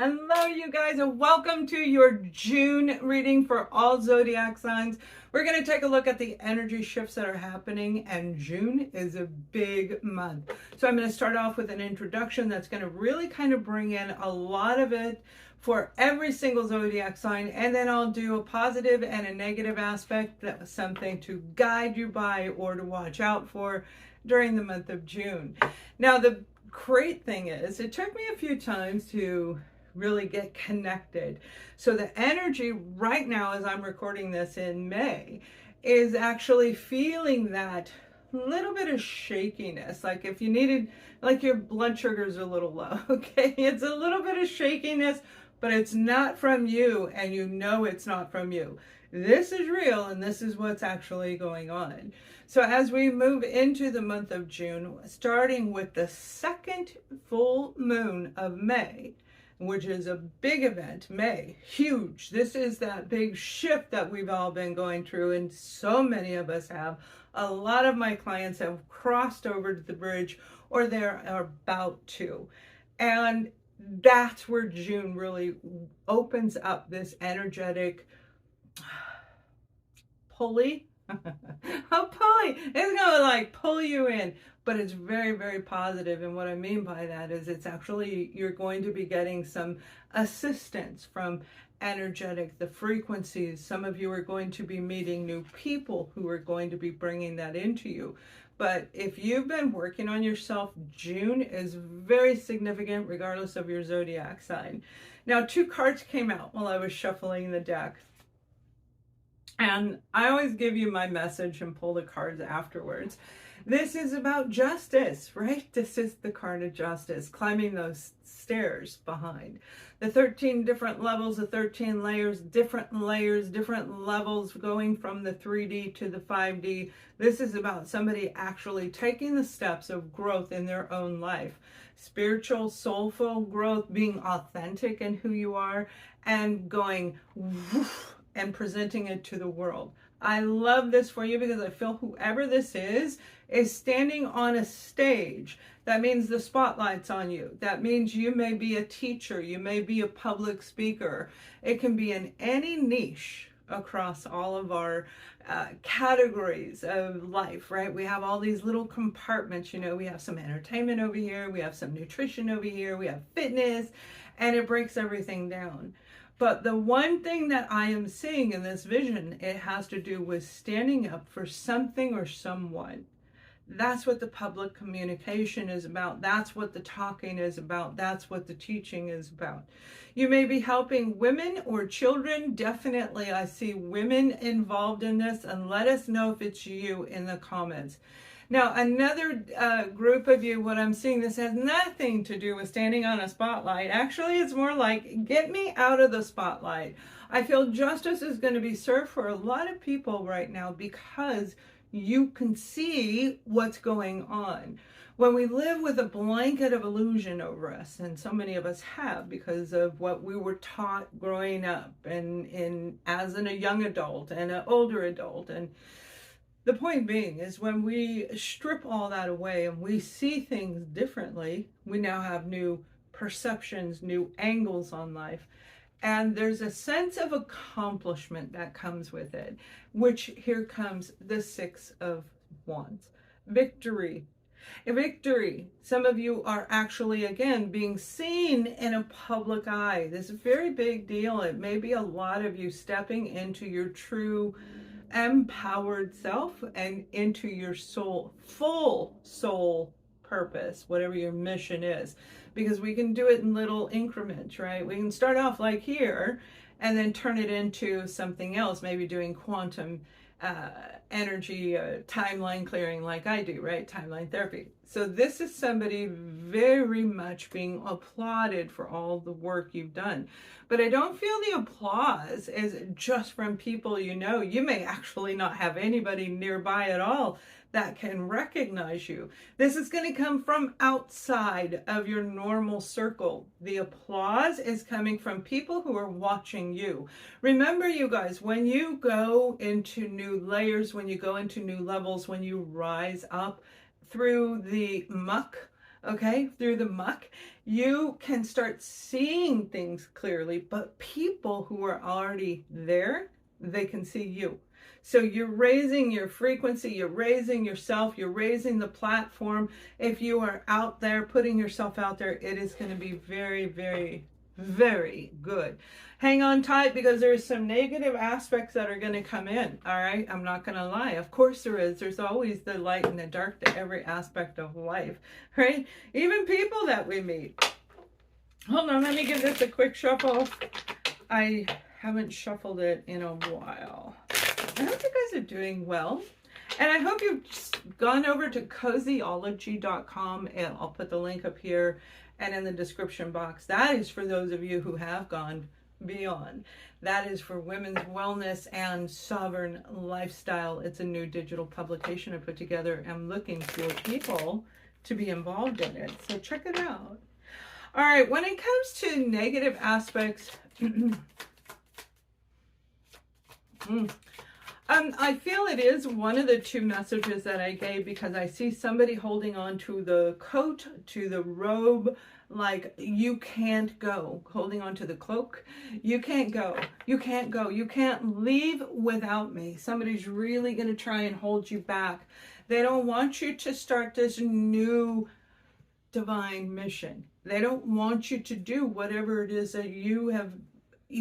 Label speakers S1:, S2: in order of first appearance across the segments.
S1: Hello, you guys, and welcome to your June reading for all zodiac signs. We're going to take a look at the energy shifts that are happening, and June is a big month. So I'm going to start off with an introduction that's going to really kind of bring in a lot of it for every single zodiac sign, and then I'll do a positive and a negative aspect, that was something to guide you by or to watch out for during the month of June. Now, the great thing is, it took me a few times to really get connected. So the energy right now, as I'm recording this in May, is actually feeling that little bit of shakiness. Like if you needed, like your blood sugars are a little low, okay? It's a little bit of shakiness, but it's not from you, and you know it's not from you. This is real, and this is what's actually going on. So as we move into the month of June, starting with the second full moon of May, which is a big event, May, huge. This is that big shift that we've all been going through, and so many of us have. A lot of my clients have crossed over to the bridge, or they're about to. And that's where June really opens up this energetic pulley. A pulley. It's gonna like pull you in, but it's very, very positive. And what I mean by that is it's actually, you're going to be getting some assistance from the frequencies. Some of you are going to be meeting new people who are going to be bringing that into you. But if you've been working on yourself, June is very significant regardless of your zodiac sign. Now, two cards came out while I was shuffling the deck. And I always give you my message and pull the cards afterwards. This is about justice, right? This is the card of justice, climbing those stairs behind. The 13 different levels, the 13 layers, different levels, going from the 3D to the 5D. This is about somebody actually taking the steps of growth in their own life. Spiritual, soulful growth, being authentic in who you are, and going woof, and presenting it to the world. I love this for you because I feel whoever this is standing on a stage. That means the spotlight's on you. That means you may be a teacher, you may be a public speaker. It can be in any niche across all of our categories of life, right? We have all these little compartments, you know, we have some entertainment over here, we have some nutrition over here, we have fitness, and it breaks everything down. But the one thing that I am seeing in this vision, it has to do with standing up for something or someone. That's what the public communication is about. That's what the talking is about. That's what the teaching is about. You may be helping women or children. Definitely, I see women involved in this, and let us know if it's you in the comments. Now, another group of you, what I'm seeing, this has nothing to do with standing on a spotlight. Actually, it's more like, get me out of the spotlight. I feel justice is going to be served for a lot of people right now because you can see what's going on. When we live with a blanket of illusion over us, and so many of us have because of what we were taught growing up and as a young adult and an older adult, and the point being is when we strip all that away and we see things differently, we now have new perceptions, new angles on life. And there's a sense of accomplishment that comes with it, which here comes the Six of Wands. Victory. Victory. Some of you are actually, again, being seen in a public eye. This is a very big deal. It may be a lot of you stepping into your true empowered self and into your soul, full soul purpose, whatever your mission is, because we can do it in little increments, right? We can start off like here and then turn it into something else, maybe doing quantum energy timeline clearing like I do, right? Timeline therapy. So this is somebody very much being applauded for all the work you've done. But I don't feel the applause is just from people you know. You may actually not have anybody nearby at all that can recognize you. This is going to come from outside of your normal circle. The applause is coming from people who are watching you. Remember, you guys, when you go into new layers, when you go into new levels, when you rise up through the muck okay, through the muck, you can start seeing things clearly, but people who are already there, they can see you. So you're raising your frequency, you're raising yourself, you're raising the platform. If you are out there, putting yourself out there, it is going to be very, very, very good. Hang on tight, because there's some negative aspects that are going to come in. All right, I'm not going to lie. Of course there is. There's always the light and the dark to every aspect of life, right? Even people that we meet. Hold on, let me give this a quick shuffle. I haven't shuffled it in a while. I hope you guys are doing well. And I hope you've gone over to cozyology.com, and I'll put the link up here and in the description box. That is for those of you who have gone beyond. That is for women's wellness and sovereign lifestyle. It's a new digital publication I put together. I'm looking for people to be involved in it. So check it out. All right, when it comes to negative aspects, I feel it is one of the two messages that I gave, because I see somebody holding on to the coat, to the robe, like you can't go, holding on to the cloak. You can't go, you can't go, you can't leave without me. Somebody's really going to try and hold you back. They don't want you to start this new divine mission. They don't want you to do whatever it is that you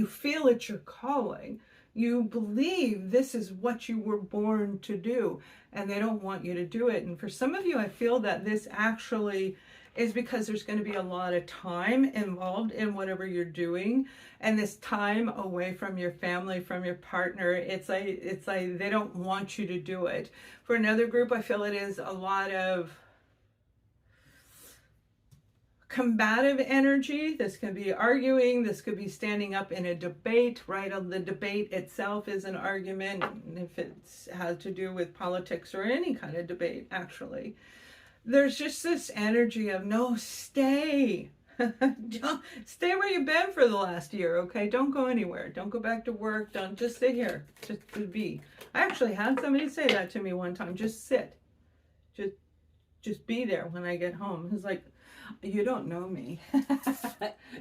S1: feel it's your calling. You believe this is what you were born to do, and they don't want you to do it. And for some of you, I feel that this actually is because there's going to be a lot of time involved in whatever you're doing, and this time away from your family, from your partner, it's like they don't want you to do it. For another group, I feel it is a lot of combative energy. This can be arguing, this could be standing up in a debate, right? The debate itself is an argument, if it has to do with politics or any kind of debate, actually. There's just this energy of, no, stay. Don't, stay where you've been for the last year, okay? Don't go anywhere. Don't go back to work. Don't, just stay here. Just be. I actually had somebody say that to me one time. Just sit. Just be there when I get home. It's like, you don't know me.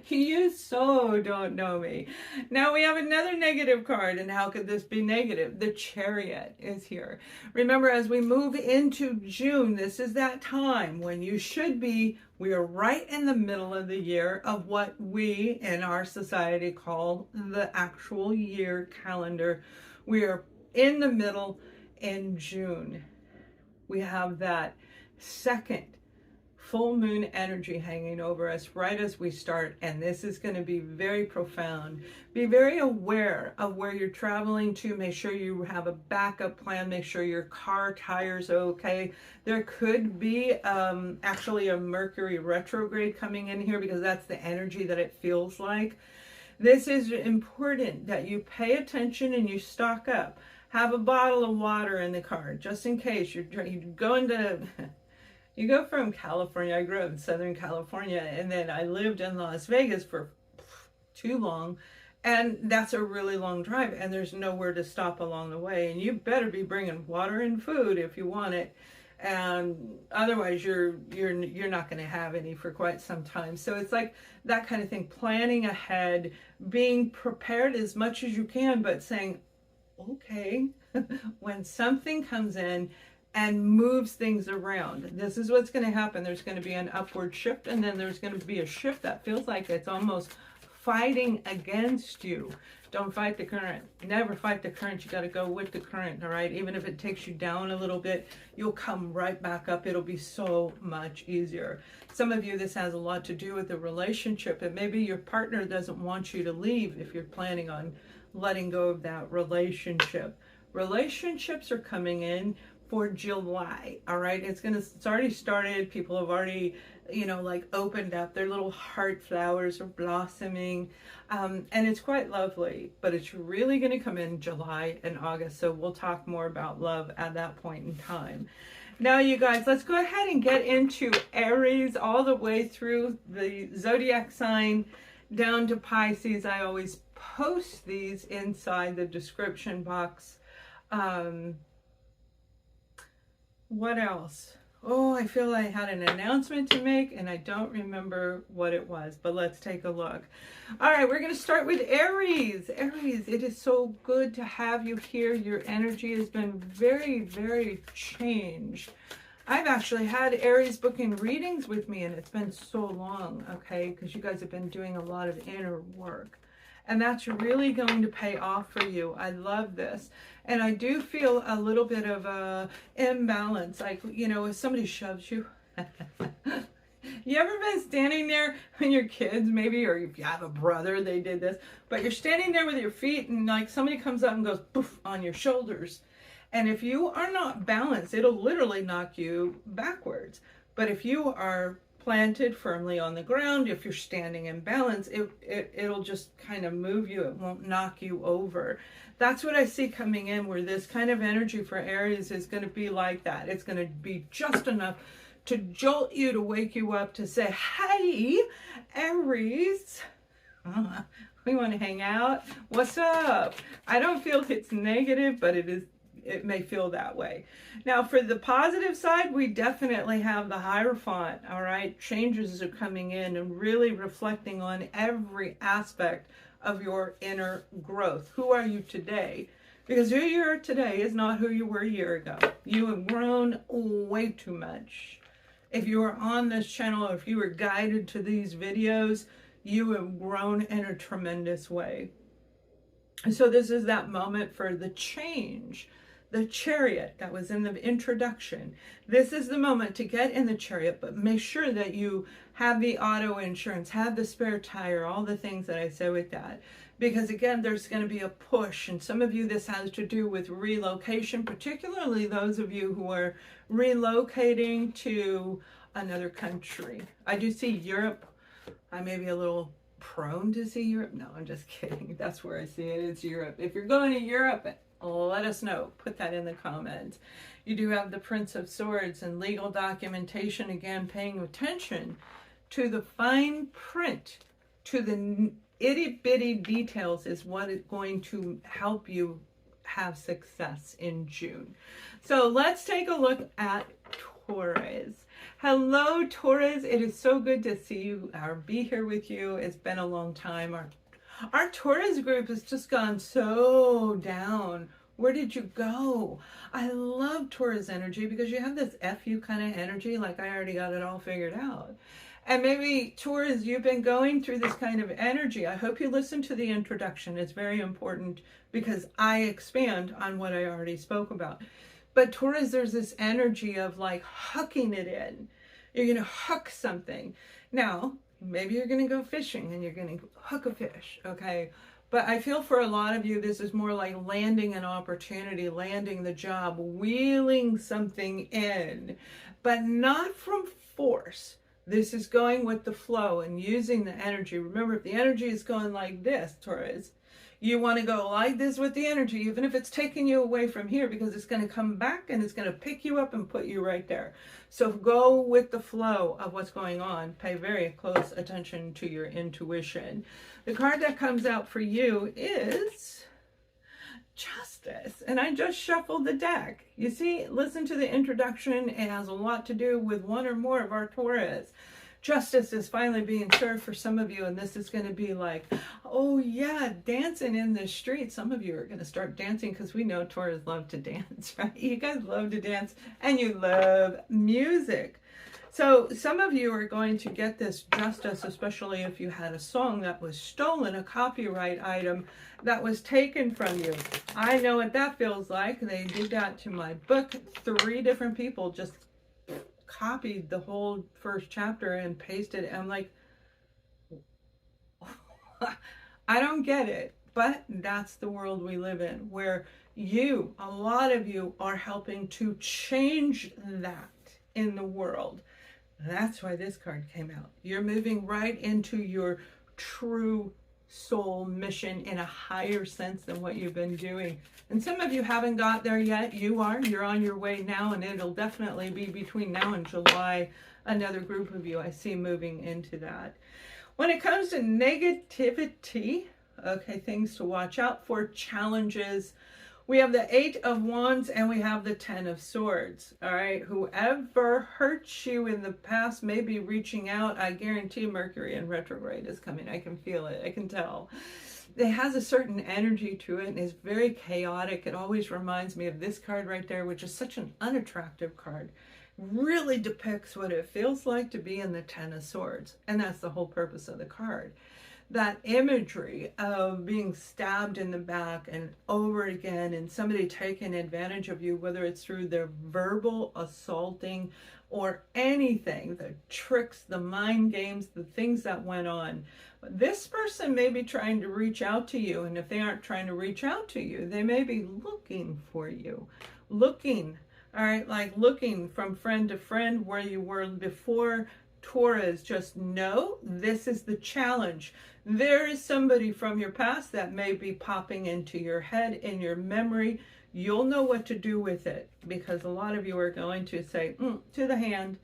S1: You so don't know me. Now we have another negative card, and how could this be negative? The Chariot is here. Remember, as we move into June, this is that time when you should be, we are right in the middle of the year of what we in our society call the actual year calendar. We are in the middle in June. We have that second full moon energy hanging over us right as we start, and this is going to be very profound. Be very aware of where you're traveling to. Make sure you have a backup plan. Make sure your car tires are okay. There could be actually a Mercury retrograde coming in here, because that's the energy that it feels like. This is important that you pay attention and you stock up. Have a bottle of water in the car just in case you're going to you go from California. I grew up in Southern California, and then I lived in Las Vegas for too long, and that's a really long drive, and there's nowhere to stop along the way, and you better be bringing water and food if you want it, and otherwise you're not going to have any for quite some time. So it's like that kind of thing, planning ahead, being prepared as much as you can, but saying, okay, when something comes in and moves things around, this is what's going to happen. There's going to be an upward shift, and then there's going to be a shift that feels like it's almost fighting against you. Don't fight the current. Never fight the current. You got to go with the current, all right? Even if it takes you down a little bit, you'll come right back up. It'll be so much easier. Some of you, this has a lot to do with the relationship, and maybe your partner doesn't want you to leave if you're planning on letting go of that relationship. Relationships are coming in for July, all right? It's already started. People have already, like opened up. Their little heart flowers are blossoming, and it's quite lovely, but it's really going to come in July and August, so we'll talk more about love at that point in time. Now, you guys, let's go ahead and get into Aries all the way through the zodiac sign down to Pisces. I always post these inside the description box. What else? Oh, I feel I had an announcement to make and I don't remember what it was, but let's take a look. All right, we're going to start with Aries. Aries, it is so good to have you here. Your energy has been very, very changed. I've actually had Aries booking readings with me, and it's been so long, okay, because you guys have been doing a lot of inner work. And that's really going to pay off for you. I love this. And I do feel a little bit of a imbalance. Like, you know, if somebody shoves you. You ever been standing there when your kids maybe, or if you have a brother, they did this. But you're standing there with your feet and like somebody comes up and goes poof on your shoulders. And if you are not balanced, it'll literally knock you backwards. But if you are planted firmly on the ground, if you're standing in balance, it'll just kind of move you. It won't knock you over. That's what I see coming in, where this kind of energy for Aries is going to be like that. It's going to be just enough to jolt you, to wake you up, to say, hey, Aries, we want to hang out. What's up? I don't feel it's negative, but it may feel that way. Now, for the positive side, we definitely have the Hierophant, all right? Changes are coming in and really reflecting on every aspect of your inner growth. Who are you today? Because who you are today is not who you were a year ago. You have grown way too much. If you are on this channel, or if you were guided to these videos, you have grown in a tremendous way. And so this is that moment for the change. The Chariot that was in the introduction. This is the moment to get in the Chariot, but make sure that you have the auto insurance, have the spare tire, all the things that I say with that. Because again, there's going to be a push, and some of you, this has to do with relocation, particularly those of you who are relocating to another country. I do see Europe. I may be a little prone to see Europe. No, I'm just kidding. That's where I see it. It's Europe. If you're going to Europe, let us know. Put that in the comments. You do have the Prince of Swords and legal documentation. Again, paying attention to the fine print, to the itty bitty details is what is going to help you have success in June. So let's take a look at Taurus. Hello, Taurus. It is so good to see you or be here with you. It's been a long time. Our Taurus group has just gone so down. Where did you go? I love Taurus energy because you have this FU kind of energy, like I already got it all figured out. And maybe Taurus, you've been going through this kind of energy. I hope you listen to the introduction. It's very important because I expand on what I already spoke about. But Taurus, there's this energy of like hucking it in. You're going to hook something. Now, maybe you're going to go fishing and you're going to hook a fish, okay? But I feel for a lot of you, this is more like landing an opportunity, landing the job, wheeling something in, but not from force. This is going with the flow and using the energy. Remember, if the energy is going like this, Taurus, you want to go like this with the energy, even if it's taking you away from here, because it's going to come back and it's going to pick you up and put you right there. So go with the flow of what's going on. Pay very close attention to your intuition. The card that comes out for you is Justice. And I just shuffled the deck. You see, listen to the introduction. It has a lot to do with one or more of our Taurus. Justice is finally being served for some of you, and this is going to be like, oh yeah, dancing in the street. Some of you are going to start dancing because we know Taurus love to dance, right? You guys love to dance and you love music. So some of you are going to get this justice, especially if you had a song that was stolen, a copyright item that was taken from you. I know what that feels like. They did that to my book. 3 different people just copied the whole first chapter and pasted it. I'm like, I don't get it, but that's the world we live in, where you, a lot of you, are helping to change that in the world. That's why this card came out. You're moving right into your true soul mission in a higher sense than what you've been doing. And some of you haven't got there yet. You're on your way now, and it'll definitely be between now and July. Another group of you I see moving into that. When it comes to negativity, okay, things to watch out for, challenges. We have the 8 of Wands and we have the 10 of Swords. All right. Whoever hurt you in the past may be reaching out. I guarantee Mercury in retrograde is coming. I can feel it. I can tell. It has a certain energy to it and is very chaotic. It always reminds me of this card right there, which is such an unattractive card. Really depicts what it feels like to be in the 10 of Swords. And that's the whole purpose of the card. That imagery of being stabbed in the back and over again, and somebody taking advantage of you, whether it's through their verbal assaulting or anything, the tricks, the mind games, the things that went on. This person may be trying to reach out to you, and if they aren't trying to reach out to you, they may be looking for you. Looking, all right, like looking from friend to friend where you were before. Taurus, just know this is the challenge. There is somebody from your past that may be popping into your head, in your memory. You'll know what to do with it, because a lot of you are going to say, to the hand,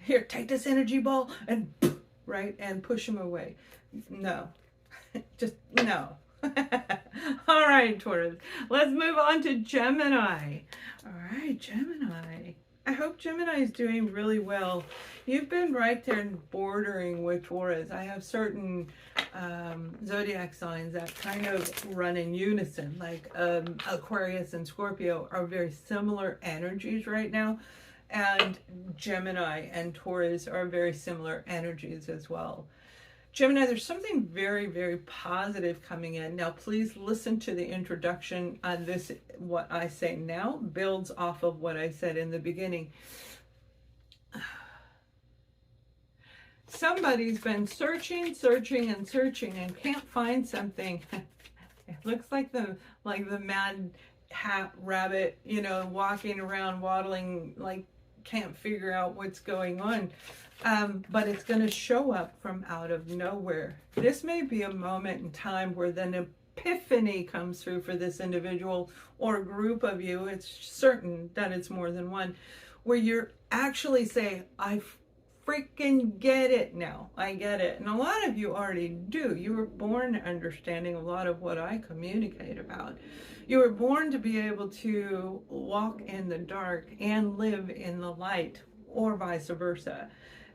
S1: here, take this energy ball, and right, and push him away. No, just no. All right, Taurus, let's move on to Gemini. All right, Gemini. I hope Gemini is doing really well. You've been right there bordering with Taurus. I have certain zodiac signs that kind of run in unison, like Aquarius and Scorpio are very similar energies right now. And Gemini and Taurus are very similar energies as well. Gemini, there's something very, very positive coming in. Now, please listen to the introduction on this. What I say now builds off of what I said in the beginning. Somebody's been searching and can't find something. It looks like the mad rabbit, you know, walking around waddling, like can't figure out what's going on. But it's going to show up from out of nowhere. This may be a moment in time where an epiphany comes through for this individual or group of you. It's certain that it's more than one, where you're actually saying, I freaking get it now. I get it. And a lot of you already do. You were born understanding a lot of what I communicate about. You were born to be able to walk in the dark and live in the light, or vice versa.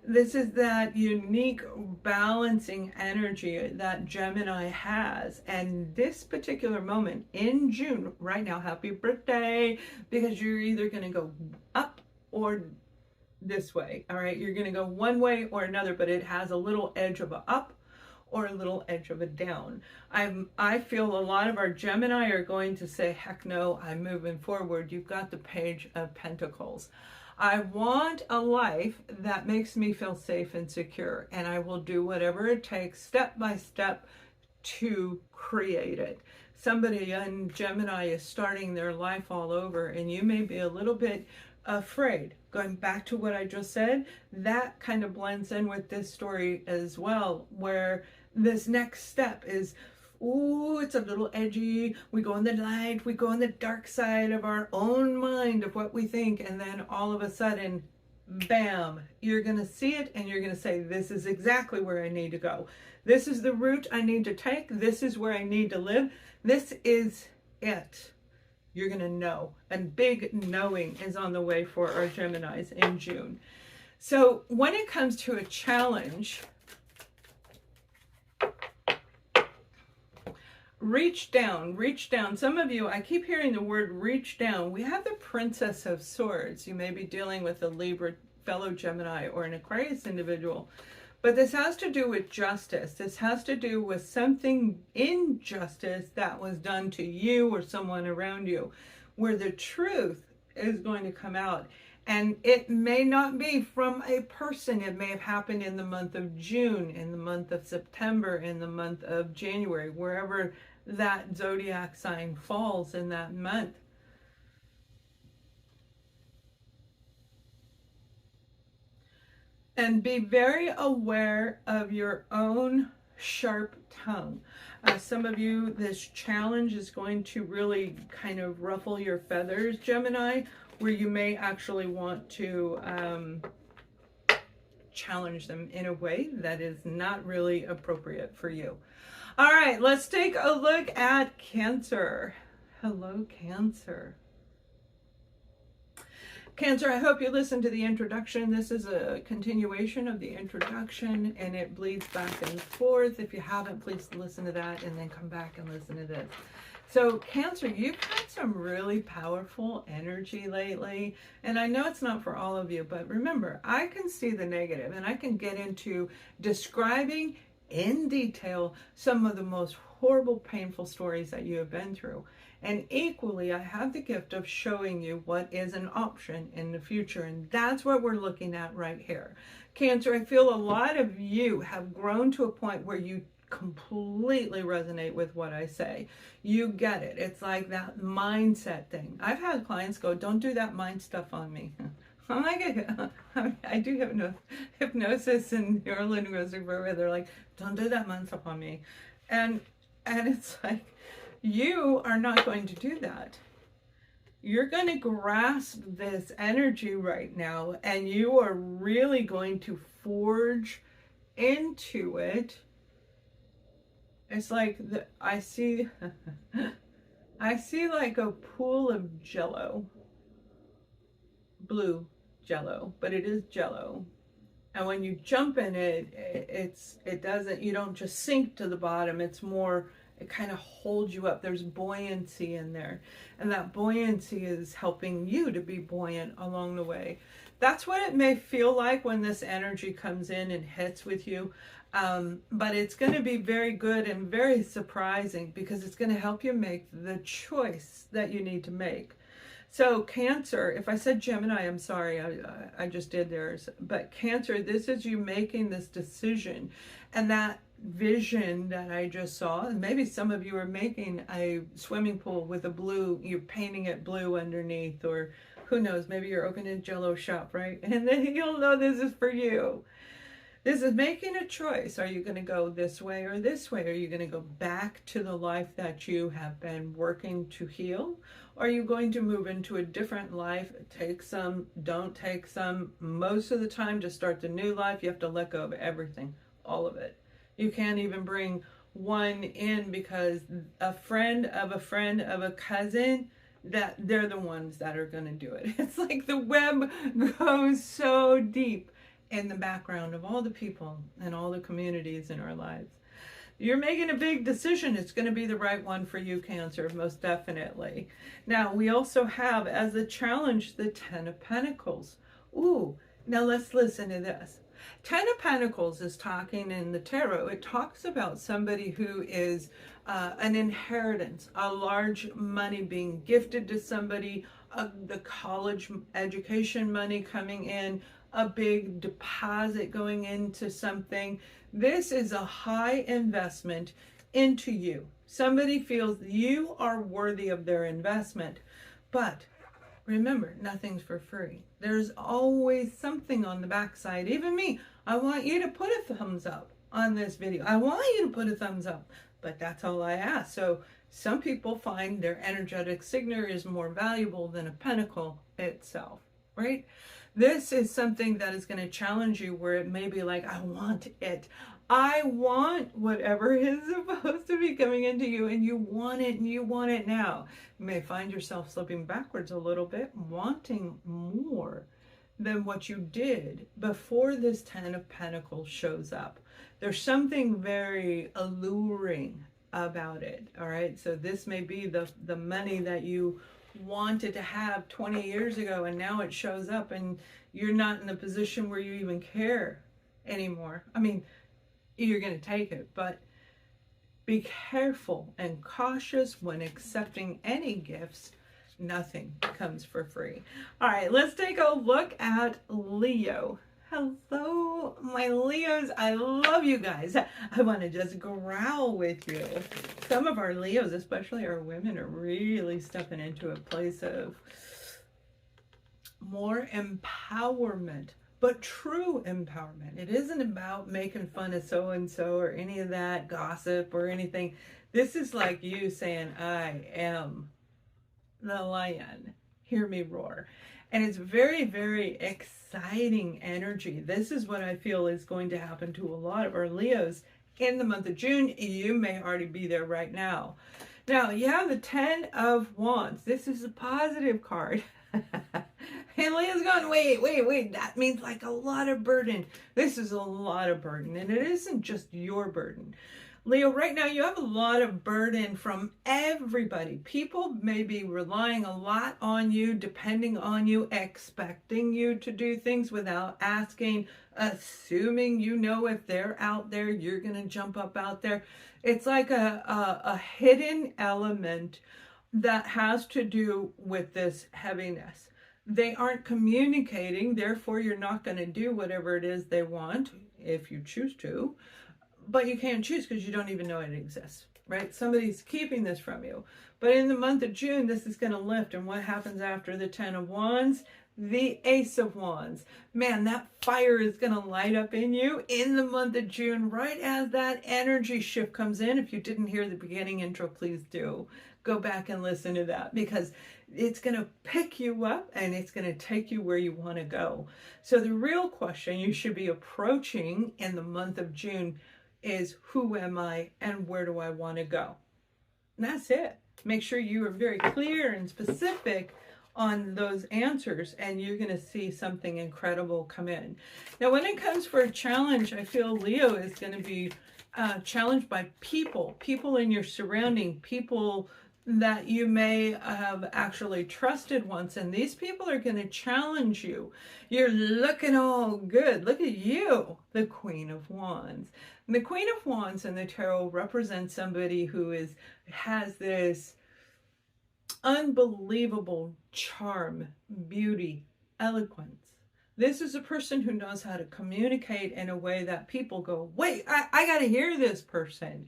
S1: This is that unique balancing energy that Gemini has. And this particular moment in June, right now, happy birthday, because you're either going to go up or this way. All right, you're going to go one way or another, but it has a little edge of a up or a little edge of a down. I feel a lot of our Gemini are going to say, heck no, I'm moving forward. You've got the Page of Pentacles. I want a life that makes me feel safe and secure, and I will do whatever it takes step by step to create it. Somebody in Gemini is starting their life all over, and you may be a little bit afraid. Going back to what I just said, that kind of blends in with this story as well, where this next step is, ooh, it's a little edgy. We go in the light, we go in the dark side of our own mind of what we think, and then all of a sudden, bam, you're going to see it and you're going to say, this is exactly where I need to go. This is the route I need to take. This is where I need to live. This is it. You're going to know. And big knowing is on the way for our Geminis in June. So when it comes to a challenge, reach down, reach down. Some of you, I keep hearing the word reach down. We have the Princess of Swords. You may be dealing with a Libra fellow Gemini or an Aquarius individual. But this has to do with justice. This has to do with something injustice that was done to you or someone around you, where the truth is going to come out. And it may not be from a person. It may have happened in the month of June, in the month of September, in the month of January, wherever that zodiac sign falls in that month. And be very aware of your own sharp tongue. Some of you, this challenge is going to really kind of ruffle your feathers, Gemini, where you may actually want to challenge them in a way that is not really appropriate for you. All right, let's take a look at Cancer. Hello, Cancer. Cancer, I hope you listened to the introduction. This is a continuation of the introduction, and it bleeds back and forth. If you haven't, please listen to that and then come back and listen to this. So Cancer, you've had some really powerful energy lately, and I know it's not for all of you, but remember, I can see the negative, and I can get into describing in detail some of the most horrible, painful stories that you have been through. And equally, I have the gift of showing you what is an option in the future. And that's what we're looking at right here. Cancer, I feel a lot of you have grown to a point where you completely resonate with what I say. You get it. It's like that mindset thing. I've had clients go, don't do that mind stuff on me. I'm like, I do hypnosis and neurolinguistic where they're like, don't do that mind stuff on me. And it's like, you are not going to do that. You're going to grasp this energy right now, and you are really going to forge into it. It's like I see like a pool of jello, blue jello, but it is jello. And when you jump in it, you don't just sink to the bottom. It's more, it kind of holds you up. There's buoyancy in there. And that buoyancy is helping you to be buoyant along the way. That's what it may feel like when this energy comes in and hits with you. But it's going to be very good and very surprising because it's going to help you make the choice that you need to make. So Cancer, if I said Gemini, I'm sorry, I just did theirs. But Cancer, this is you making this decision. And that vision that I just saw, and maybe some of you are making a swimming pool with a blue, you're painting it blue underneath, or who knows, maybe you're opening a jello shop, right? And then you'll know this is for you. This is making a choice. Are you going to go this way or this way? Are you going to go back to the life that you have been working to heal? Or are you going to move into a different life? Take some, don't take some. Most of the time to start the new life, you have to let go of everything, all of it. You can't even bring one in because a friend of a friend of a cousin, that they're the ones that are going to do it. It's like the web goes so deep in the background of all the people and all the communities in our lives. You're making a big decision. It's going to be the right one for you, Cancer, most definitely. Now, we also have as a challenge the Ten of Pentacles. Ooh, now let's listen to this. Ten of Pentacles is talking in the tarot. It talks about somebody who is an inheritance, a large money being gifted to somebody, the college education money coming in, a big deposit going into something. This is a high investment into you. Somebody feels you are worthy of their investment. But remember, nothing's for free. There's always something on the backside. Even me, I want you to put a thumbs up on this video. I want you to put a thumbs up, but that's all I ask. So some people find their energetic signature is more valuable than a pentacle itself, right? This is something that is going to challenge you where it may be like, I want it. I want whatever is supposed to be coming into you, and you want it, and you want it now. You may find yourself slipping backwards a little bit, wanting more than what you did before this Ten of Pentacles shows up. There's something very alluring about it, all right? So this may be the money that you wanted to have 20 years ago, and now it shows up and you're not in a position where you even care anymore. I mean, you're going to take it, but be careful and cautious when accepting any gifts. Nothing comes for free. All right, let's take a look at Leo. Hello, my Leos. I love you guys. I want to just growl with you. Some of our Leos, especially our women, are really stepping into a place of more empowerment, but true empowerment. It isn't about making fun of so-and-so or any of that gossip or anything. This is like you saying, I am the lion. Hear me roar. And it's very, very exciting energy. This is what I feel is going to happen to a lot of our Leos in the month of June. You may already be there right now. Now, you have the Ten of Wands. This is a positive card. And Leah's going, wait, that means like a lot of burden. This is a lot of burden, and it isn't just your burden. Leo, right now you have a lot of burden from everybody. People may be relying a lot on you, depending on you, expecting you to do things without asking, assuming you know if they're out there, you're going to jump up out there. It's like a hidden element that has to do with this heaviness. They aren't communicating, therefore you're not going to do whatever it is they want if you choose to. But you can't choose because you don't even know it exists, right? Somebody's keeping this from you. But in the month of June, this is going to lift. And what happens after the Ten of Wands? The Ace of Wands. Man, that fire is going to light up in you in the month of June, right as that energy shift comes in. If you didn't hear the beginning intro, please do. Go back and listen to that, because it's going to pick you up and it's going to take you where you want to go. So the real question you should be approaching in the month of June is, who am I and where do I want to go? And that's it. Make sure you are very clear and specific on those answers, and you're going to see something incredible come in. Now, when it comes for a challenge, I feel Leo is going to be challenged by people in your surrounding, people that you may have actually trusted once, and these people are going to challenge you. You're looking all good. Look at you, the Queen of Wands. And the Queen of Wands in the tarot represents somebody who has this unbelievable charm, beauty, eloquence. This is a person who knows how to communicate in a way that people go, wait, I got to hear this person.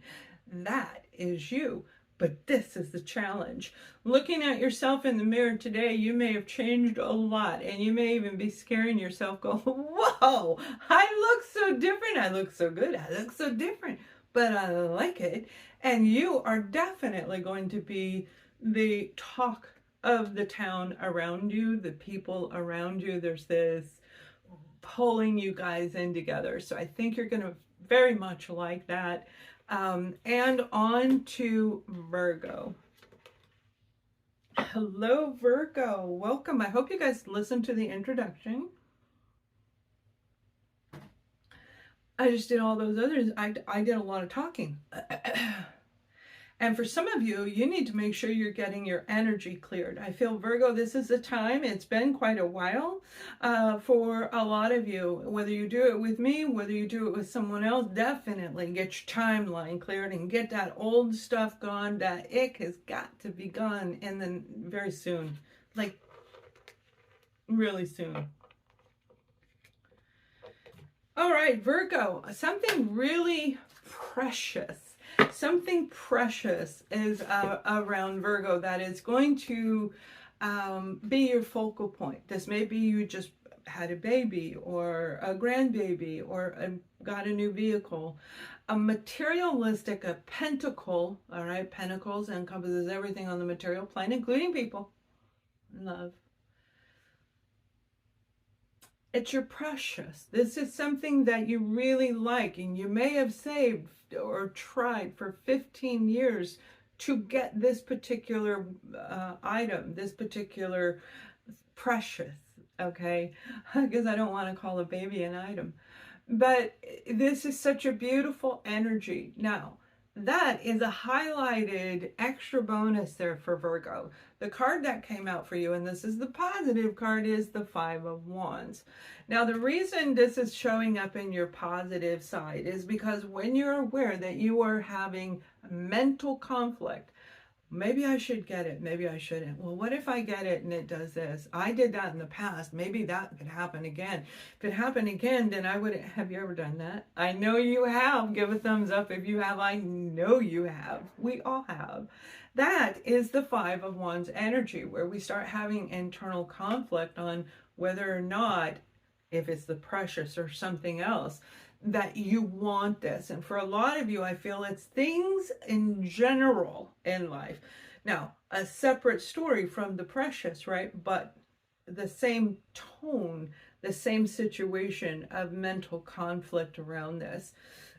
S1: That is you. But this is the challenge. Looking at yourself in the mirror today, you may have changed a lot, and you may even be scaring yourself, go, whoa, I look so different. I look so good. I look so different, but I like it. And you are definitely going to be the talk of the town around you, the people around you. There's this pulling you guys in together. So I think you're going to very much like that. And on to Virgo. Hello, Virgo. Welcome. I hope you guys listened to the introduction. I just did all those others. I did a lot of talking. And for some of you, you need to make sure you're getting your energy cleared. I feel, Virgo, this is the time. It's been quite a while for a lot of you. Whether you do it with me, whether you do it with someone else, definitely get your timeline cleared and get that old stuff gone. That ick has got to be gone, and then very soon, like really soon. All right, Virgo, something really precious. Something precious is around Virgo that is going to be your focal point. This may be you just had a baby or a grandbaby or got a new vehicle. A materialistic, a pentacle, all right, pentacles encompasses everything on the material plane, including people, love. It's your precious. This is something that you really like, and you may have saved or tried for 15 years to get this particular item, this particular precious, okay? Because I don't want to call a baby an item. But this is such a beautiful energy. Now, that is a highlighted extra bonus there for Virgo. The card that came out for you, and this is the positive card, is the Five of Wands. Now, the reason this is showing up in your positive side is because when you're aware that you are having mental conflict, maybe I should get it, maybe I shouldn't. Well, what if I get it and it does this? I did that in the past. Maybe that could happen again. If it happened again, then I wouldn't. Have you ever done that? I know you have. Give a thumbs up if you have. I know you have. We all have. That is the Five of Wands energy, where we start having internal conflict on whether or not, if it's the precious or something else, that you want this. And for a lot of you, I feel it's things in general in life. Now, a separate story from the precious, right? But the same tone, the same situation of mental conflict around this.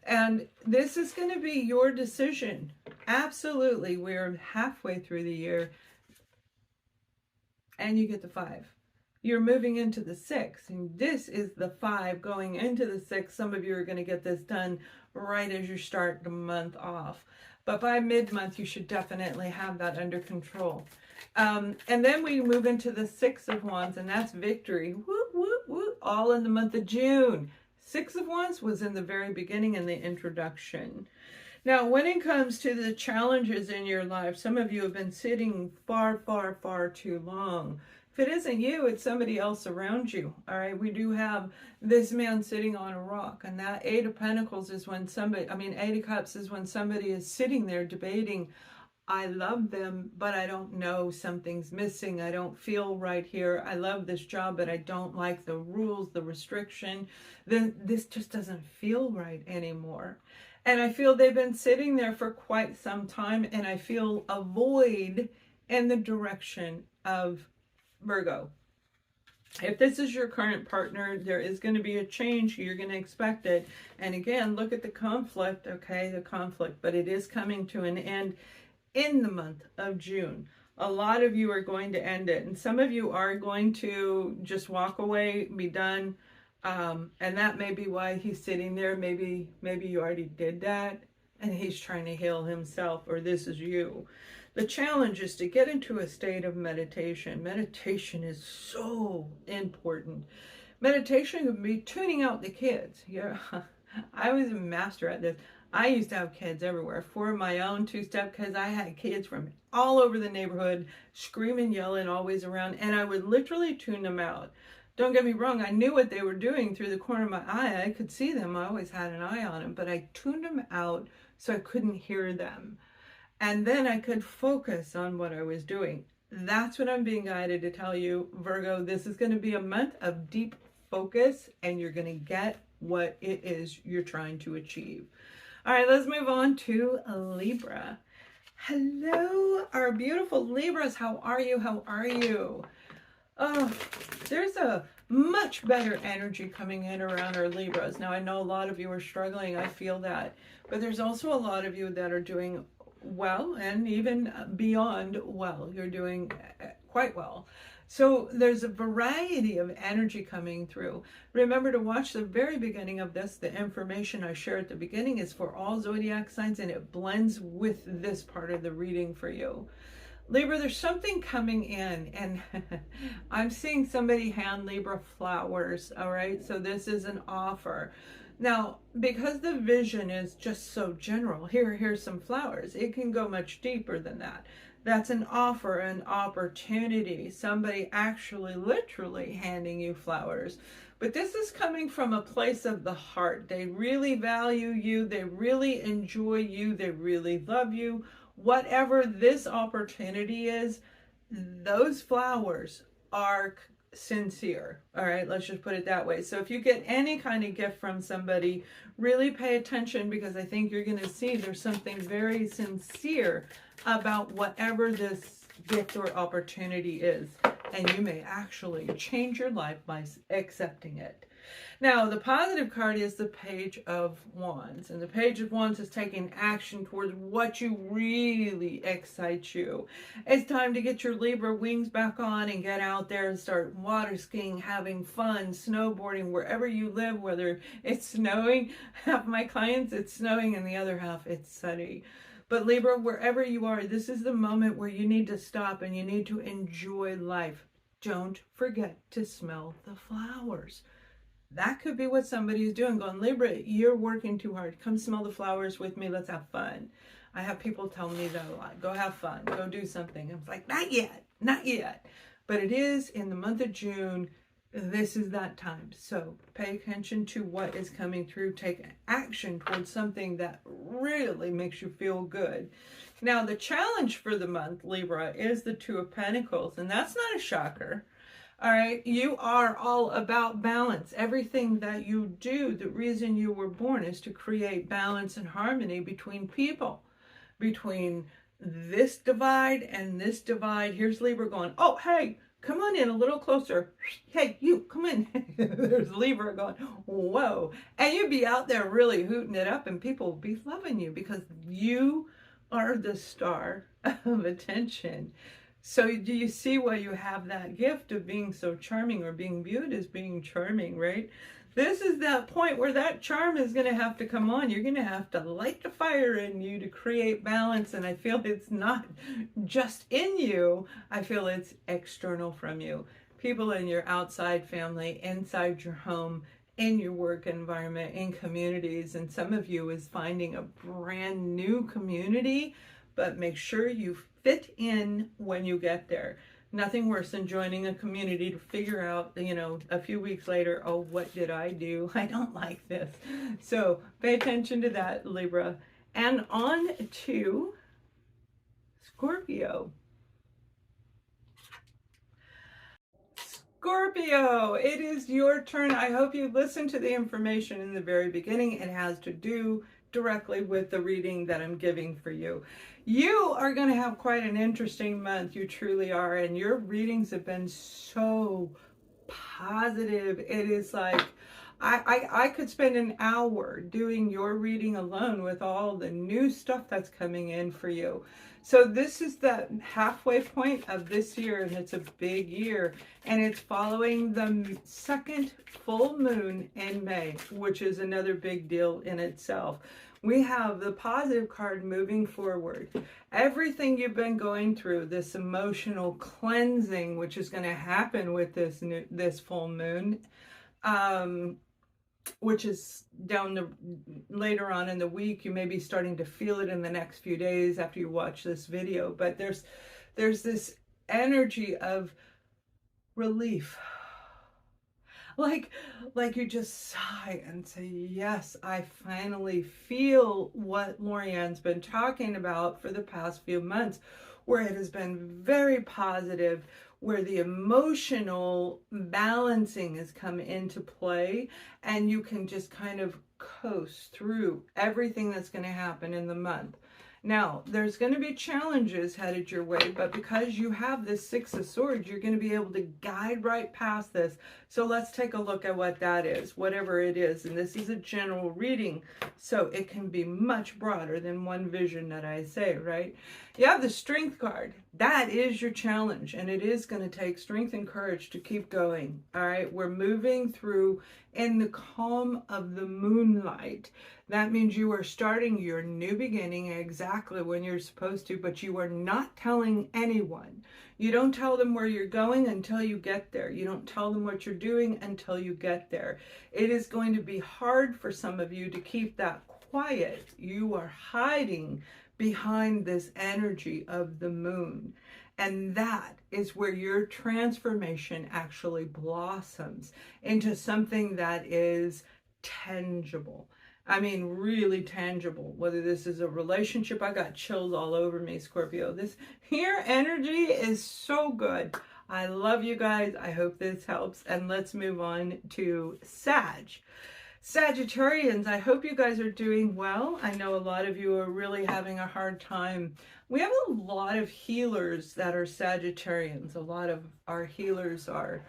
S1: And this is going to be your decision. Absolutely. We're halfway through the year and you get the 5. You're moving into the 6, and this is the 5 going into the 6. Some of you are going to get this done right as you start the month off. But by mid-month, you should definitely have that under control. And then we move into the 6 of Wands, and that's victory. Whoop, whoop, whoop, all in the month of June. 6 of Wands was in the very beginning, in the introduction. Now, when it comes to the challenges in your life, some of you have been sitting far, far, far too long. If it isn't you, it's somebody else around you. All right, we do have this man sitting on a rock, and that 8 of Pentacles is when somebody, 8 of Cups is when somebody is sitting there debating, I love them, but I don't know, something's missing. I don't feel right here. I love this job, but I don't like the rules, the restriction. Then this just doesn't feel right anymore. And I feel they've been sitting there for quite some time, and I feel a void in the direction of Virgo. If this is your current partner, there is going to be a change. You're going to expect it. And again, look at the conflict, okay, the conflict, but it is coming to an end in the month of June. A lot of you are going to end it, and some of you are going to just walk away, be done. And that may be why he's sitting there. Maybe you already did that and he's trying to heal himself, or this is you. The challenge is to get into a state of meditation. Meditation is so important. Meditation would be tuning out the kids. Yeah, I was a master at this. I used to have kids everywhere. 4 of my own 2-step kids. I had kids from all over the neighborhood, screaming, yelling, always around, and I would literally tune them out. Don't get me wrong, I knew what they were doing through the corner of my eye. I could see them. I always had an eye on them, but I tuned them out so I couldn't hear them. And then I could focus on what I was doing. That's what I'm being guided to tell you, Virgo. This is going to be a month of deep focus, and you're going to get what it is you're trying to achieve. All right, let's move on to Libra. Hello, our beautiful Libras. How are you? How are you? Oh, there's a much better energy coming in around our Libras. Now, I know a lot of you are struggling. I feel that. But there's also a lot of you that are doing well, and even beyond well. You're doing quite well. So there's a variety of energy coming through. Remember to watch the very beginning of this. The information I share at the beginning is for all zodiac signs, and it blends with this part of the reading for you. Libra, there's something coming in, and I'm seeing somebody hand Libra flowers, all right? So this is an offer. Now, because the vision is just so general, here's some flowers. It can go much deeper than that. That's an offer, an opportunity, somebody actually literally handing you flowers. But this is coming from a place of the heart. They really value you. They really enjoy you. They really love you. Whatever this opportunity is, those flowers are sincere. All right, let's just put it that way. So if you get any kind of gift from somebody, really pay attention, because I think you're going to see there's something very sincere about whatever this gift or opportunity is, and you may actually change your life by accepting it. Now, the positive card is the Page of Wands, and the Page of Wands is taking action towards what you really excites you. It's time to get your Libra wings back on and get out there and start water skiing, having fun, snowboarding, wherever you live, whether it's snowing. Half my clients, it's snowing, and the other half, it's sunny. But Libra, wherever you are, this is the moment where you need to stop and you need to enjoy life. Don't forget to smell the flowers. That could be what somebody is doing, going, Libra, you're working too hard. Come smell the flowers with me. Let's have fun. I have people tell me that a lot. Go have fun. Go do something. I'm like, not yet. Not yet. But it is in the month of June. This is that time. So pay attention to what is coming through. Take action towards something that really makes you feel good. Now, the challenge for the month, Libra, is the Two of Pentacles. And that's not a shocker. All right, you are all about balance. Everything that you do, the reason you were born is to create balance and harmony between people, between this divide and this divide. Here's Libra going, oh, hey, Come on in a little closer. Hey, you, come in. There's Libra going, whoa. And you'd be out there really hooting it up, and people will be loving you because you are the star of attention. So do you see why you have that gift of being so charming, or being viewed as being charming, right? This is that point where that charm is going to have to come on. You're going to have to light the fire in you to create balance. And I feel it's not just in you. I feel it's external from you. People in your outside family, inside your home, in your work environment, in communities. And some of you is finding a brand new community, but make sure you fit in when you get there. Nothing worse than joining a community to figure out, you know, a few weeks later, oh, what did I do? I don't like this. So pay attention to that, Libra. And on to Scorpio. Scorpio, it is your turn. I hope you listened to the information in the very beginning. It has to do directly with the reading that I'm giving for you. You are going to have quite an interesting month. You truly are. And your readings have been so positive. It is like, I could spend an hour doing your reading alone with all the new stuff that's coming in for you. So this is the halfway point of this year, and it's a big year. And it's following the second full moon in May, which is another big deal in itself. We have the positive card moving forward. Everything you've been going through, this emotional cleansing, which is going to happen with this full moon, which is later on in the week. You may be starting to feel it in the next few days after you watch this video. But there's this energy of relief. Like you just sigh and say, yes, I finally feel what Lorianne's been talking about for the past few months, where it has been very positive, where the emotional balancing has come into play, and you can just kind of coast through everything that's going to happen in the month. Now, there's going to be challenges headed your way, but because you have this Six of Swords, you're going to be able to guide right past this. So let's take a look at what that is, whatever it is. And this is a general reading, so it can be much broader than one vision that I say, right? You have the Strength card. That is your challenge, and it is going to take strength and courage to keep going, all right? We're moving through in the calm of the moonlight. That means you are starting your new beginning exactly when you're supposed to, but you are not telling anyone. You don't tell them where you're going until you get there. You don't tell them what you're doing until you get there. It is going to be hard for some of you to keep that quiet. You are hiding behind this energy of the moon. And that is where your transformation actually blossoms into something that is tangible. I mean, really tangible. Whether this is a relationship, I got chills all over me, Scorpio. Your energy is so good. I love you guys. I hope this helps. And let's move on to Sagittarians. I hope you guys are doing well. I know a lot of you are really having a hard time. We have a lot of healers that are Sagittarians. A lot of our healers are,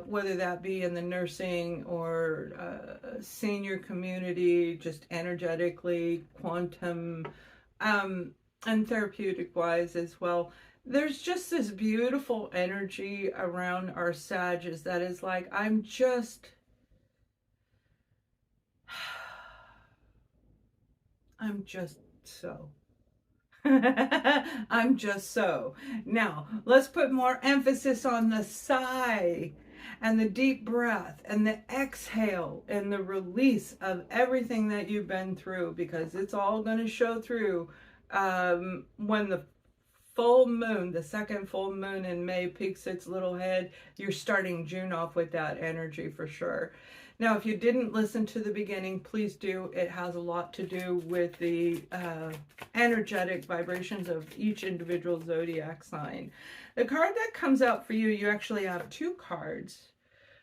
S1: whether that be in the nursing or senior community, just energetically, quantum, and therapeutic wise as well. There's just this beautiful energy around our Sages that is like, I'm just so. I'm just so. Now, let's put more emphasis on the sigh and the deep breath and the exhale and the release of everything that you've been through, because it's all going to show through when the full moon, the second full moon in May, peeks its little head. You're starting June off with that energy for sure. Now, if you didn't listen to the beginning, please do. It has a lot to do with the energetic vibrations of each individual zodiac sign. The card that comes out for you, you actually have two cards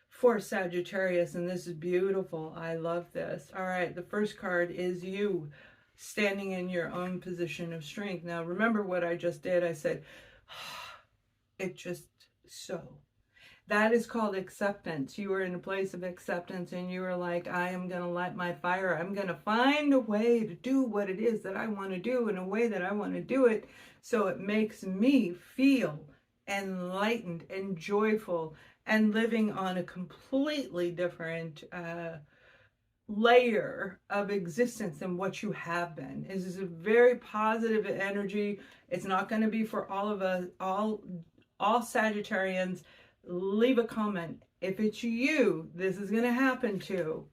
S1: for Sagittarius, and this is beautiful. I love this. All right, the first card is you standing in your own position of strength. Now, remember what I just did. I said, it just so. That is called acceptance. You are in a place of acceptance and you are like, I am going to light my fire. I'm going to find a way to do what it is that I want to do in a way that I want to do it, so it makes me feel enlightened and joyful and living on a completely different layer of existence than what you have been. This is a very positive energy. It's not going to be for all of us, all Sagittarians. Leave a comment. If it's you, this is going to happen to.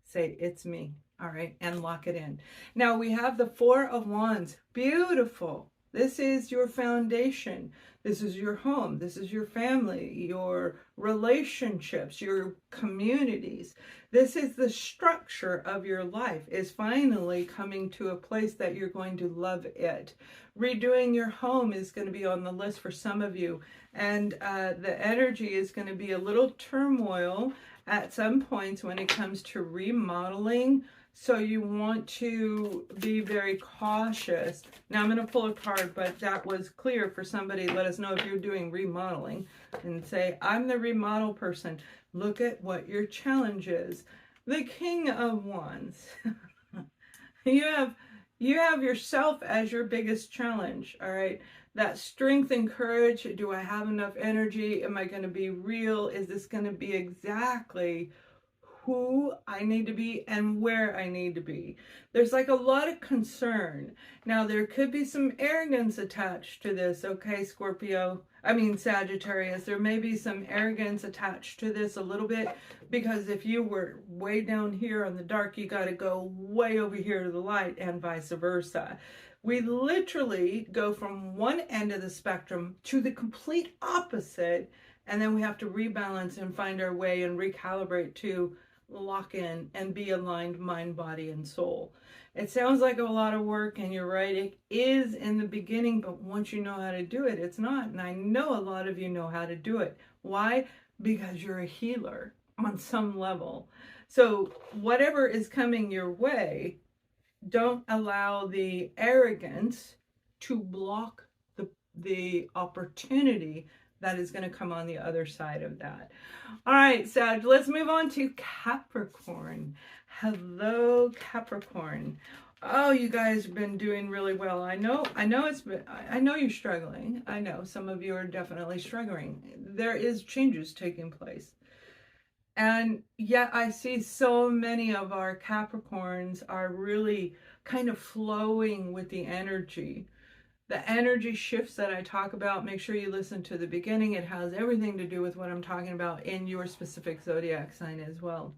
S1: Say, it's me. All right. And lock it in. Now we have the Four of Wands. Beautiful. This is your foundation. This is your home. This is your family, your relationships, your communities. This is the structure of your life, is finally coming to a place that you're going to love it. Redoing your home is going to be on the list for some of you. And the energy is going to be a little turmoil at some points when it comes to remodeling. So you want to be very cautious. Now I'm going to pull a card, but that was clear for somebody. Let us know if you're doing remodeling and say, I'm the remodel person. Look at what your challenge is. The King of Wands. You have yourself as your biggest challenge. All right. That strength and courage. Do I have enough energy? Am I going to be real? Is this going to be exactly who I need to be and where I need to be? There's like a lot of concern. Now there could be some arrogance attached to this, okay, Sagittarius. There may be some arrogance attached to this a little bit, because if you were way down here in the dark, you got to go way over here to the light, and vice versa. We literally go from one end of the spectrum to the complete opposite, and then we have to rebalance and find our way and recalibrate to lock in and be aligned mind, body, and soul. It sounds like a lot of work, and you're right, it is in the beginning, but once you know how to do it, it's not. And I know a lot of you know how to do it. Why? Because you're a healer on some level. So whatever is coming your way, don't allow the arrogance to block the opportunity that is going to come on the other side of that. All right, Sag, let's move on to Capricorn. Hello, Capricorn. Oh, you guys have been doing really well. I know you're struggling. I know some of you are definitely struggling. There is changes taking place. And yet I see so many of our Capricorns are really kind of flowing with the energy. The energy shifts that I talk about, make sure you listen to the beginning. It has everything to do with what I'm talking about in your specific zodiac sign as well.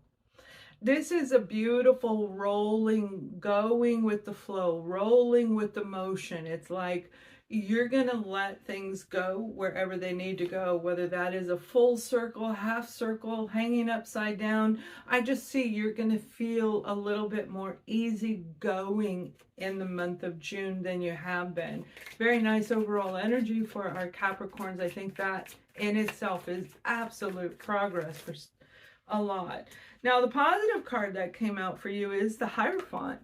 S1: This is a beautiful rolling, going with the flow, rolling with the motion. It's like you're going to let things go wherever they need to go, whether that is a full circle, half circle, hanging upside down. I just see you're going to feel a little bit more easy going in the month of June than you have been. Very nice overall energy for our Capricorns. I think that in itself is absolute progress for a lot. Now, the positive card that came out for you is the Hierophant.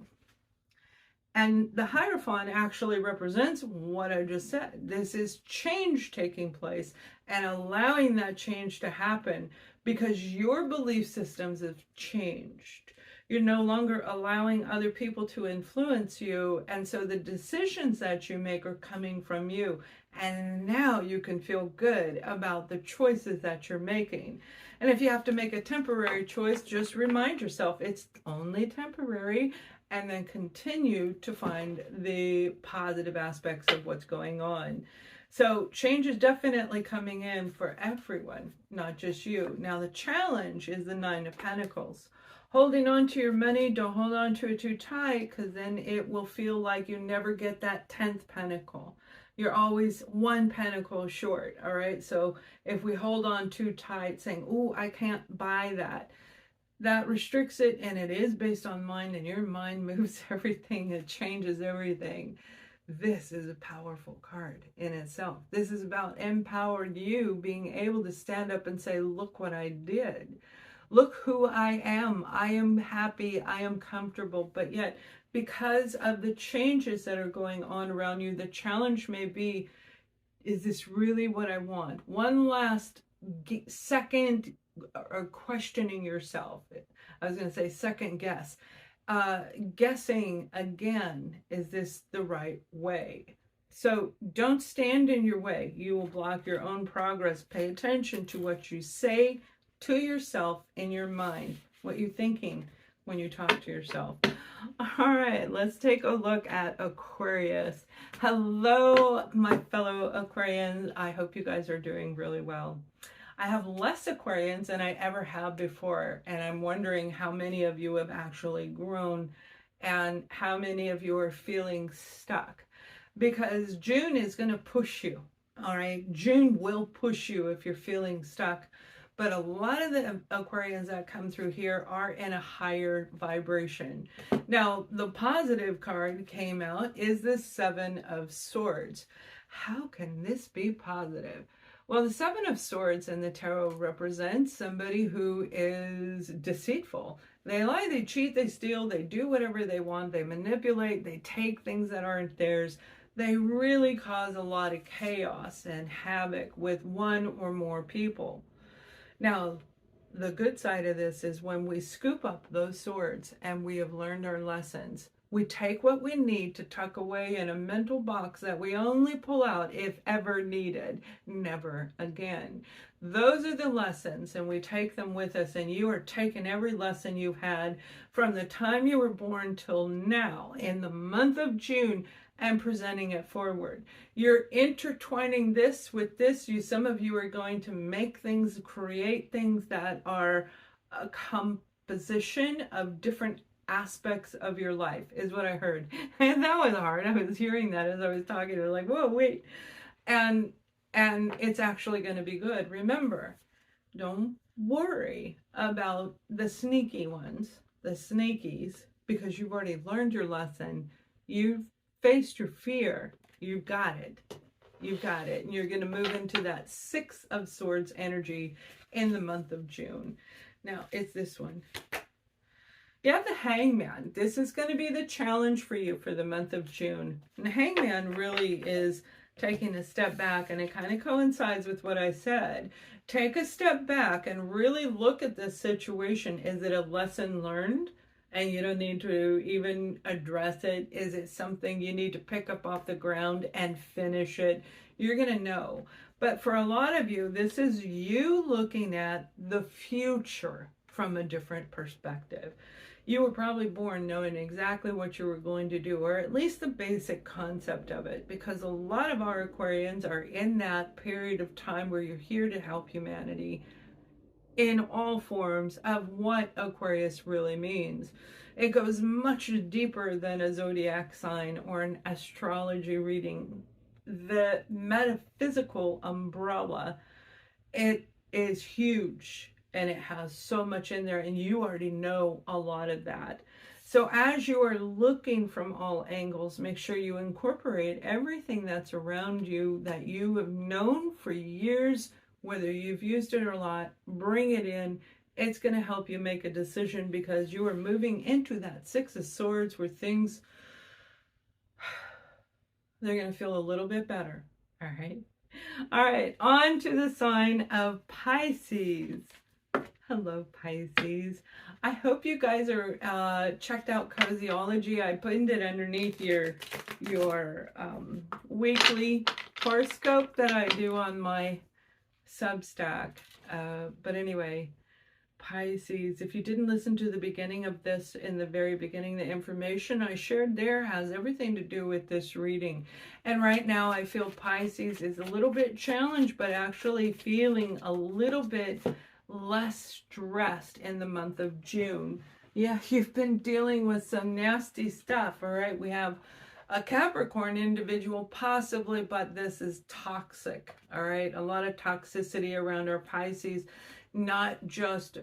S1: And the Hierophant actually represents what I just said. This is change taking place and allowing that change to happen because your belief systems have changed. You're no longer allowing other people to influence you. And so the decisions that you make are coming from you. And now you can feel good about the choices that you're making. And if you have to make a temporary choice, just remind yourself it's only temporary, and then continue to find the positive aspects of what's going on. So change is definitely coming in for everyone, not just you. Now the challenge is the Nine of Pentacles. Holding on to your money, don't hold on to it too tight, because then it will feel like you never get that 10th pentacle. You're always one pentacle short, all right? So if we hold on too tight, saying, oh, I can't buy that, that restricts it, and it is based on mind, and your mind moves everything, it changes everything. This is a powerful card in itself. This is about empowered you being able to stand up and say, look what I did. Look who I am. I am happy. I am comfortable. But yet, because of the changes that are going on around you, the challenge may be is this really what I want? One last second questioning yourself. I was going to say second guess. Guessing again, is this the right way? So don't stand in your way. You will block your own progress. Pay attention to what you say to yourself in your mind, what you're thinking when you talk to yourself. All right, let's take a look at Aquarius. Hello, my fellow Aquarians. I hope you guys are doing really well. I have less Aquarians than I ever have before, and I'm wondering how many of you have actually grown and how many of you are feeling stuck, because June is going to push you. All right, June will push you if you're feeling stuck. But a lot of the Aquarians that come through here are in a higher vibration. Now, the positive card came out is the Seven of Swords. How can this be positive? Well, the Seven of Swords in the tarot represents somebody who is deceitful. They lie, they cheat, they steal, they do whatever they want, they manipulate, they take things that aren't theirs. They really cause a lot of chaos and havoc with one or more people. Now, the good side of this is when we scoop up those swords and we have learned our lessons, we take what we need to tuck away in a mental box that we only pull out if ever needed, never again. Those are the lessons, and we take them with us, and you are taking every lesson you've had from the time you were born till now in the month of June and presenting it forward. You're intertwining this with this. Some of you are going to make things, create things that are a composition of different aspects of your life, is what I heard. And that was hard. I was hearing that as I was talking. I was like, whoa, wait. And it's actually going to be good. Remember, don't worry about the sneaky ones, the snakies, because you've already learned your lesson. You've faced your fear. You've got it. You've got it. And you're going to move into that Six of Swords energy in the month of June. Now, it's this one. You have the Hangman. This is going to be the challenge for you for the month of June. And the Hangman really is taking a step back, and it kind of coincides with what I said. Take a step back and really look at this situation. Is it a lesson learned? And you don't need to even address it? Is it something you need to pick up off the ground and finish it? You're going to know. But for a lot of you, this is you looking at the future from a different perspective. You were probably born knowing exactly what you were going to do, or at least the basic concept of it, because a lot of our Aquarians are in that period of time where you're here to help humanity in all forms of what Aquarius really means. It goes much deeper than a zodiac sign or an astrology reading. The metaphysical umbrella, it is huge, and it has so much in there, and you already know a lot of that. So as you are looking from all angles, make sure you incorporate everything that's around you that you have known for years. Whether you've used it or not, bring it in. It's going to help you make a decision, because you are moving into that Six of Swords where things, they're going to feel a little bit better. All right. All right. On to the sign of Pisces. Hello, Pisces. I hope you guys are checked out Cozyology. I put it underneath your weekly horoscope that I do on my Substack. But anyway, Pisces, if you didn't listen to the beginning of this, in the very beginning, the information I shared there has everything to do with this reading. And right now I feel Pisces is a little bit challenged, but actually feeling a little bit less stressed in the month of June. Yeah, you've been dealing with some nasty stuff. All right, we have a Capricorn individual possibly, but this is toxic. All right, a lot of toxicity around our Pisces, not just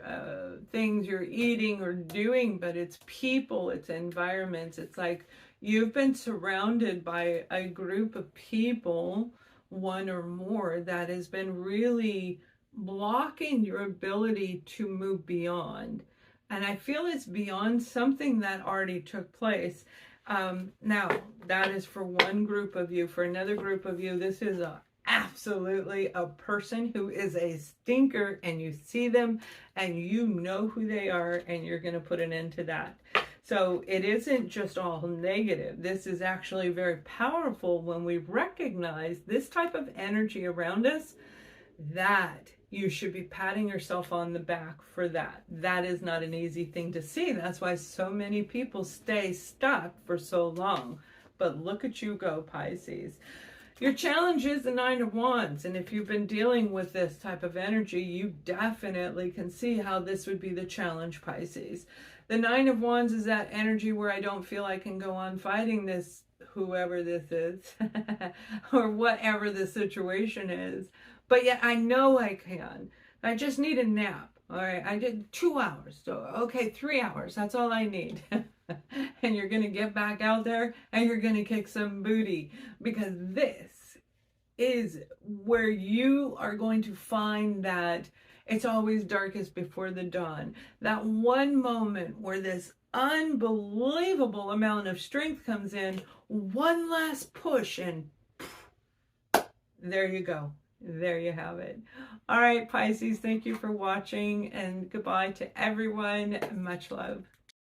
S1: things you're eating or doing, but it's people, it's environments. It's like you've been surrounded by a group of people, one or more, that has been really blocking your ability to move beyond. And I feel it's beyond something that already took place. Now, that is for one group of you. For another group of you, this is absolutely a person who is a stinker, and you see them and you know who they are, and you're going to put an end to that. So it isn't just all negative. This is actually very powerful when we recognize this type of energy around us, that you should be patting yourself on the back for that. That is not an easy thing to see. That's why so many people stay stuck for so long. But look at you go, Pisces. Your challenge is the Nine of Wands. And if you've been dealing with this type of energy, you definitely can see how this would be the challenge, Pisces. The Nine of Wands is that energy where I don't feel I can go on fighting this, whoever this is, or whatever the situation is. But yet I know I can. I just need a nap. All right, I did 2 hours. So, okay, 3 hours. That's all I need. And you're going to get back out there and you're going to kick some booty, because this is where you are going to find that it's always darkest before the dawn. That one moment where this unbelievable amount of strength comes in, one last push, and there you go. There you have it. All right, Pisces, thank you for watching, and goodbye to everyone. Much love.